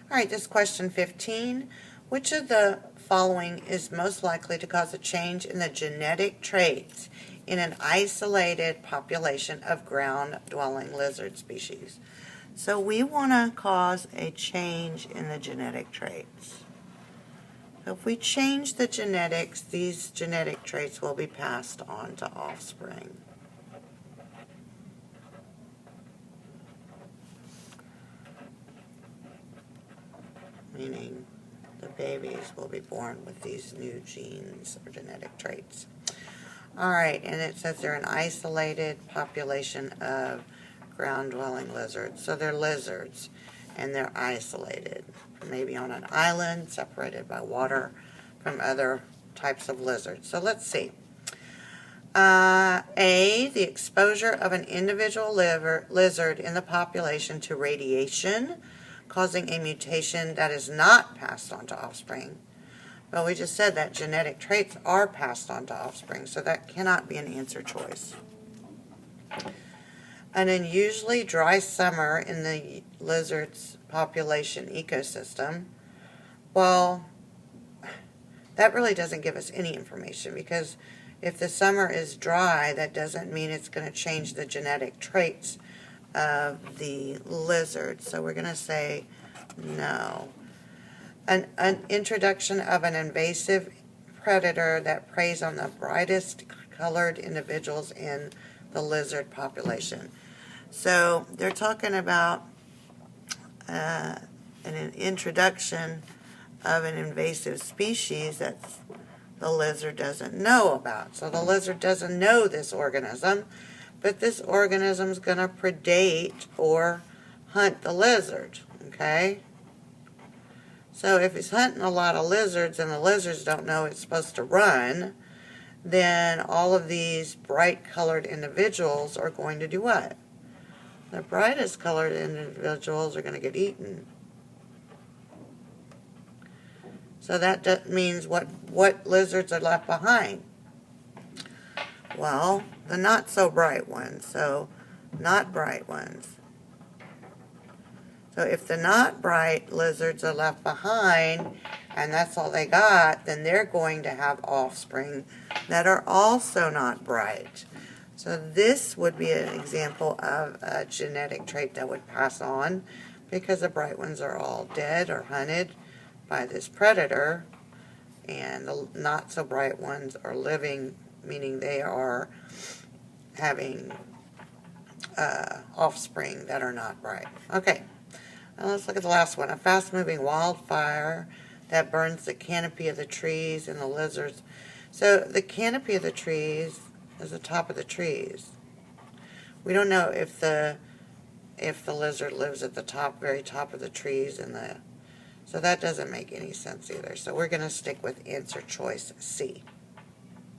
All right, this question 15. Which of the following is most likely to cause a change in the genetic traits in an isolated population of ground-dwelling lizard species? So we want to cause a change in the genetic traits. So if we change the genetics, these genetic traits will be passed on to offspring. Meaning the babies will be born with these new genes or genetic traits. All right, and it says they're an isolated population of ground-dwelling lizards. So they're lizards, and they're isolated, maybe on an island, separated by water from other types of lizards. So let's see. A, the exposure of an individual lizard in the population to radiation, causing a mutation that is not passed on to offspring. Well, we just said that genetic traits are passed on to offspring, so that cannot be an answer choice. An unusually dry summer in the lizard's population ecosystem. Well, that really doesn't give us any information, because if the summer is dry, that doesn't mean it's going to change the genetic traits of the lizard. So we're going to say no. An introduction of an invasive predator that preys on the brightest colored individuals in the lizard population. So they're talking about an introduction of an invasive species that the lizard doesn't know about. So the lizard doesn't know this organism, but this organism is going to predate or hunt the lizard, okay? So if it's hunting a lot of lizards and the lizards don't know it's supposed to run, then all of these bright colored individuals are going to do what? The brightest colored individuals are going to get eaten. So that means what lizards are left behind? Well, the not so bright ones, so not bright ones. So if the not bright lizards are left behind, and that's all they got, then they're going to have offspring that are also not bright. So this would be an example of a genetic trait that would pass on, because the bright ones are all dead or hunted by this predator, and the not so bright ones are living, meaning they are having offspring that are not bright. Okay. Now let's look at the last one. A fast-moving wildfire that burns the canopy of the trees and the lizards. So the canopy of the trees is the top of the trees. We don't know if the lizard lives at the top, very top of the trees, so that doesn't make any sense either. So we're going to stick with answer choice C.